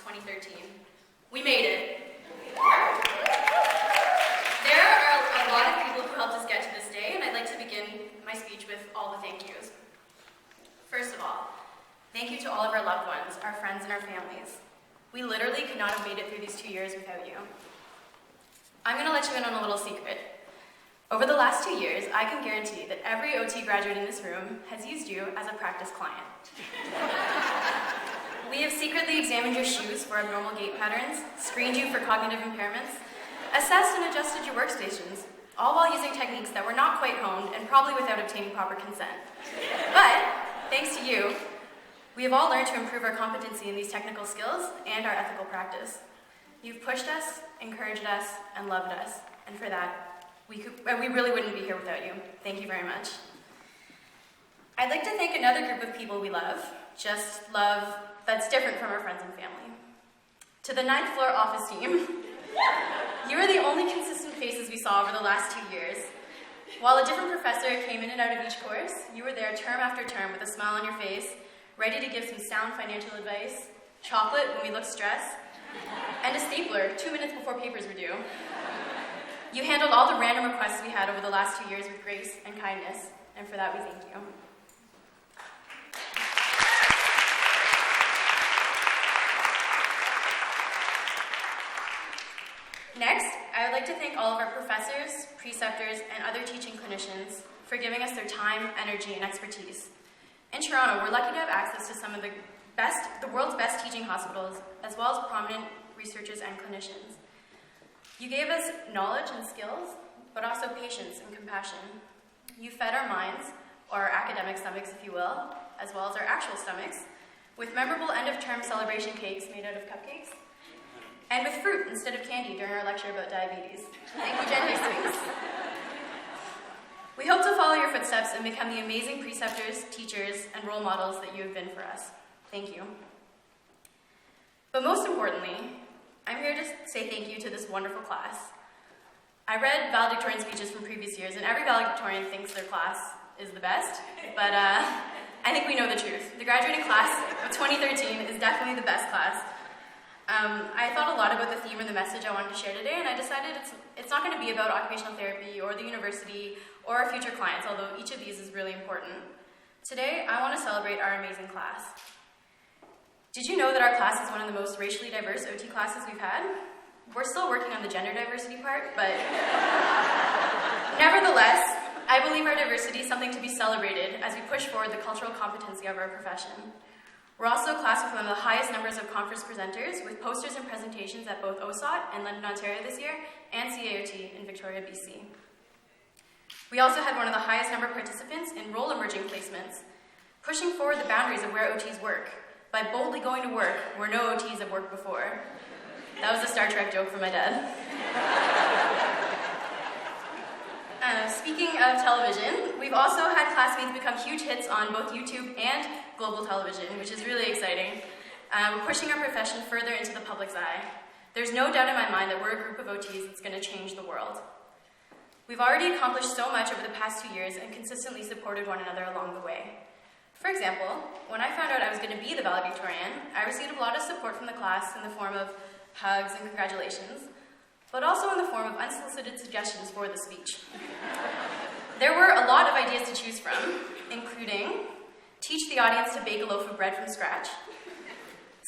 2013. We made it. There are a lot of people who helped us get to this day, and I'd like to begin my speech with all the thank yous. First of all, thank you to all of our loved ones, our friends, and our families. We literally could not have made it through these 2 years without you. I'm going to let you in on a little secret. Over the last 2 years, I can guarantee that every OT graduate in this room has used you as a practice client. We have secretly examined your shoes for abnormal gait patterns, screened you for cognitive impairments, assessed and adjusted your workstations, all while using techniques that were not quite honed and probably without obtaining proper consent. But, thanks to you, we have all learned to improve our competency in these technical skills and our ethical practice. You've pushed us, encouraged us, and loved us, and for that, we really wouldn't be here without you. Thank you very much. I'd like to thank another group of people we love, just love that's different from our friends and family. To the 9th floor office team, you are the only consistent faces we saw over the last 2 years. While a different professor came in and out of each course, you were there term after term with a smile on your face, ready to give some sound financial advice, chocolate when we looked stressed, and a stapler 2 minutes before papers were due. You handled all the random requests we had over the last 2 years with grace and kindness, and for that we thank you. Next, I would like to thank all of our professors, preceptors, and other teaching clinicians for giving us their time, energy, and expertise. In Toronto, we're lucky to have access to some of the world's best teaching hospitals, as well as prominent researchers and clinicians. You gave us knowledge and skills, but also patience and compassion. You fed our minds, or our academic stomachs, if you will, as well as our actual stomachs, with memorable end-of-term celebration cakes made out of cupcakes, and with fruit instead of candy during our lecture about diabetes. Thank you, Jen Hastings. We hope to follow your footsteps and become the amazing preceptors, teachers, and role models that you have been for us. Thank you. But most importantly, I'm here to say thank you to this wonderful class. I read valedictorian speeches from previous years, and every valedictorian thinks their class is the best, but I think we know the truth. The graduating class of 2013 is definitely the best class. I thought a lot about the theme and the message I wanted to share today, and I decided it's not going to be about occupational therapy or the university or our future clients, although each of these is really important. Today, I want to celebrate our amazing class. Did you know that our class is one of the most racially diverse OT classes we've had? We're still working on the gender diversity part, but nevertheless, I believe our diversity is something to be celebrated as we push forward the cultural competency of our profession. We're also a class with one of the highest numbers of conference presenters, with posters and presentations at both OSOT in London, Ontario this year, and CAOT in Victoria, BC. We also had one of the highest number of participants in role emerging placements, pushing forward the boundaries of where OTs work, by boldly going to work where no OTs have worked before. That was a Star Trek joke from my dad. Speaking of television, we've also had classmates become huge hits on both YouTube and global television, which is really exciting. We're pushing our profession further into the public's eye. There's no doubt in my mind that we're a group of OTs that's going to change the world. We've already accomplished so much over the past 2 years and consistently supported one another along the way. For example, when I found out I was going to be the valedictorian, I received a lot of support from the class in the form of hugs and congratulations, but also in the form of unsolicited suggestions for the speech. There were a lot of ideas to choose from, including teach the audience to bake a loaf of bread from scratch,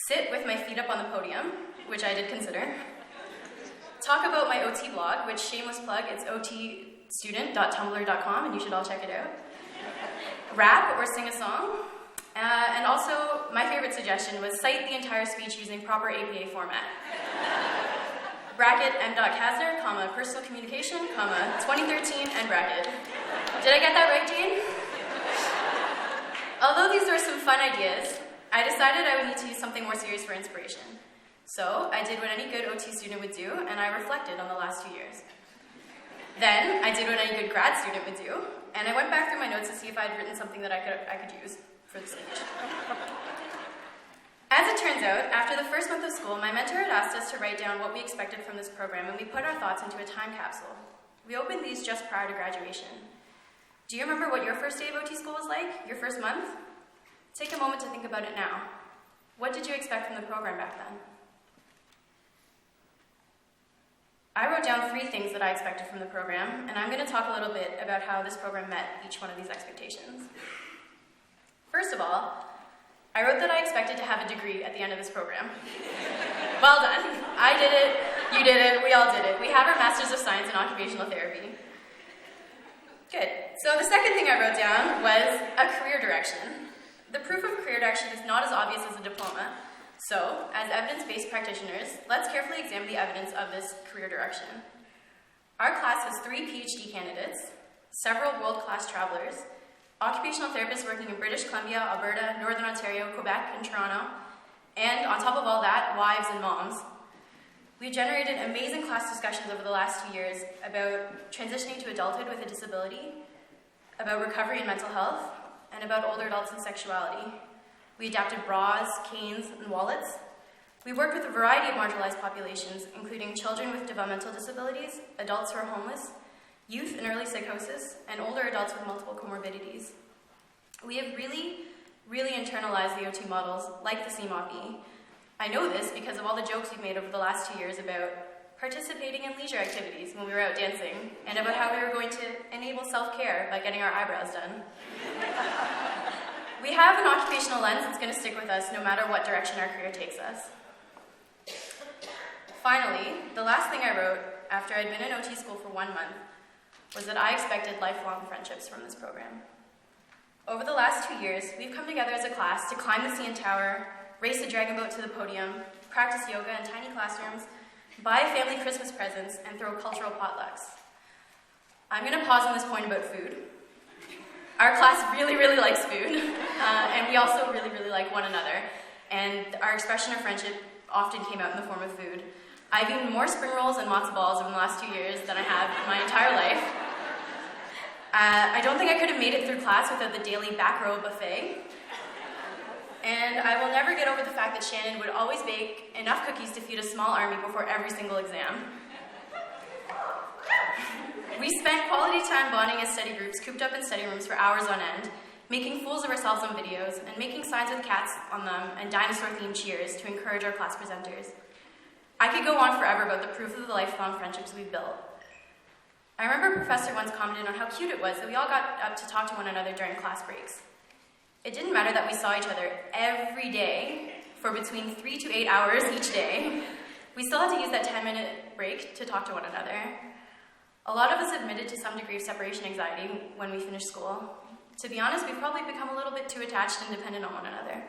sit with my feet up on the podium, which I did consider, talk about my OT blog, which, shameless plug, it's otstudent.tumblr.com, and you should all check it out, rap or sing a song, and also my favorite suggestion was cite the entire speech using proper APA format. Bracket m.kasner, comma, personal communication, comma, 2013, and bracket. Did I get that right, Jane? Although these were some fun ideas, I decided I would need to use something more serious for inspiration. So I did what any good OT student would do, and I reflected on the last 2 years. Then I did what any good grad student would do, and I went back through my notes to see if I had written something that I could use for the speech. As it turns out, after the first month of school, my mentor had asked us to write down what we expected from this program, and we put our thoughts into a time capsule. We opened these just prior to graduation. Do you remember what your first day of OT school was like? Your first month? Take a moment to think about it now. What did you expect from the program back then? I wrote down 3 things that I expected from the program, and I'm going to talk a little bit about how this program met each one of these expectations. First of all, I wrote that I expected to have a degree at the end of this program. Well done. I did it, you did it, we all did it. We have our Masters of Science in Occupational Therapy. Good. So the second thing I wrote down was a career direction. The proof of career direction is not as obvious as a diploma. So, as evidence-based practitioners, let's carefully examine the evidence of this career direction. Our class has 3 PhD candidates, several world-class travelers, occupational therapists working in British Columbia, Alberta, Northern Ontario, Quebec, and Toronto, and on top of all that, wives and moms. We've generated amazing class discussions over the last 2 years about transitioning to adulthood with a disability, about recovery and mental health, and about older adults and sexuality. We adapted bras, canes, and wallets. We worked with a variety of marginalized populations, including children with developmental disabilities, adults who are homeless, youth in early psychosis, and older adults with multiple comorbidities. We have really internalized the OT models, like the CMOP-E. I know this because of all the jokes we've made over the last 2 years about participating in leisure activities when we were out dancing, and about how we were going to enable self-care by getting our eyebrows done. We have an occupational lens that's going to stick with us no matter what direction our career takes us. Finally, the last thing I wrote after I'd been in OT school for 1 month was that I expected lifelong friendships from this program. Over the last 2 years, we've come together as a class to climb the CN Tower, race a dragon boat to the podium, practice yoga in tiny classrooms, buy family Christmas presents, and throw cultural potlucks. I'm going to pause on this point about food. Our class really likes food, and we also really like one another, and our expression of friendship often came out in the form of food. I've eaten more spring rolls and matzo balls over the last 2 years than I have in my entire life. I don't think I could have made it through class without the daily back row buffet. And I will never get over the fact that Shannon would always bake enough cookies to feed a small army before every single exam. We spent quality time bonding as study groups, cooped up in study rooms for hours on end, making fools of ourselves on videos, and making signs with cats on them and dinosaur-themed cheers to encourage our class presenters. I could go on forever about the proof of the lifelong friendships we've built. I remember a professor once commented on how cute it was that we all got up to talk to one another during class breaks. It didn't matter that we saw each other every day for between 3 to 8 hours each day. We still had to use that 10-minute break to talk to one another. A lot of us admitted to some degree of separation anxiety when we finished school. To be honest, we've probably become a little bit too attached and dependent on one another.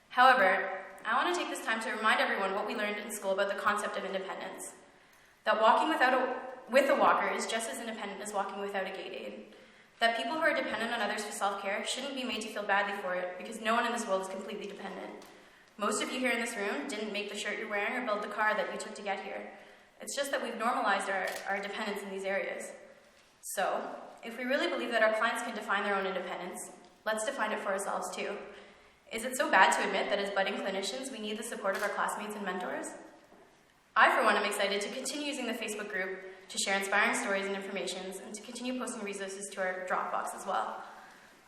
However, I want to take this time to remind everyone what we learned in school about the concept of independence. That walking with a walker is just as independent as walking without a gait aid. That people who are dependent on others for self-care shouldn't be made to feel badly for it, because no one in this world is completely dependent. Most of you here in this room didn't make the shirt you're wearing or build the car that you took to get here. It's just that we've normalized our dependence in these areas. So, if we really believe that our clients can define their own independence, let's define it for ourselves too. Is it so bad to admit that as budding clinicians, we need the support of our classmates and mentors? I, for one, am excited to continue using the Facebook group to share inspiring stories and informations, and to continue posting resources to our Dropbox as well.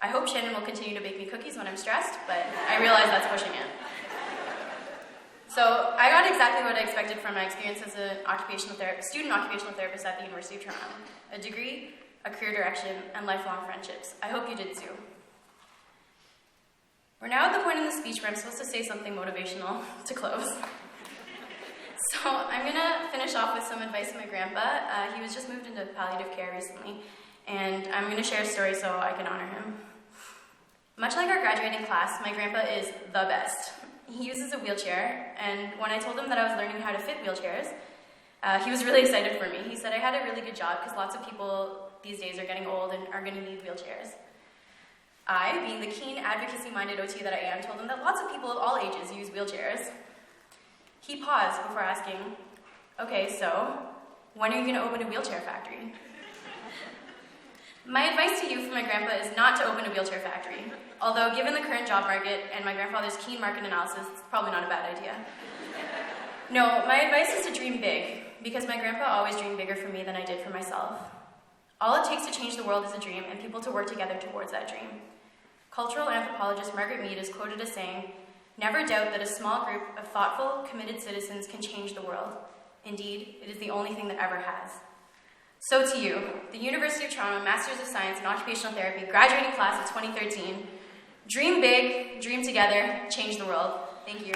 I hope Shannon will continue to bake me cookies when I'm stressed, but I realize that's pushing it. So I got exactly what I expected from my experience as an student occupational therapist at the University of Toronto. A degree, a career direction, and lifelong friendships. I hope you did too. We're now at the point in the speech where I'm supposed to say something motivational to close. So I'm going to finish off with some advice from my grandpa. He was just moved into palliative care recently, and I'm going to share a story so I can honor him. Much like our graduating class, my grandpa is the best. He uses a wheelchair, and when I told him that I was learning how to fit wheelchairs, he was really excited for me. He said I had a really good job because lots of people these days are getting old and are going to need wheelchairs. I, being the keen advocacy-minded OT that I am, told him that lots of people of all ages use wheelchairs. He paused before asking, okay, so when are you going to open a wheelchair factory? My advice to you from my grandpa is not to open a wheelchair factory, although given the current job market and my grandfather's keen market analysis, it's probably not a bad idea. No, my advice is to dream big, because my grandpa always dreamed bigger for me than I did for myself. All it takes to change the world is a dream, and people to work together towards that dream. Cultural anthropologist Margaret Mead is quoted as saying, "Never doubt that a small group of thoughtful, committed citizens can change the world. Indeed, it is the only thing that ever has. So to you, the University of Toronto Masters of Science in Occupational Therapy graduating class of 2013, dream big, dream together, change the world. Thank you.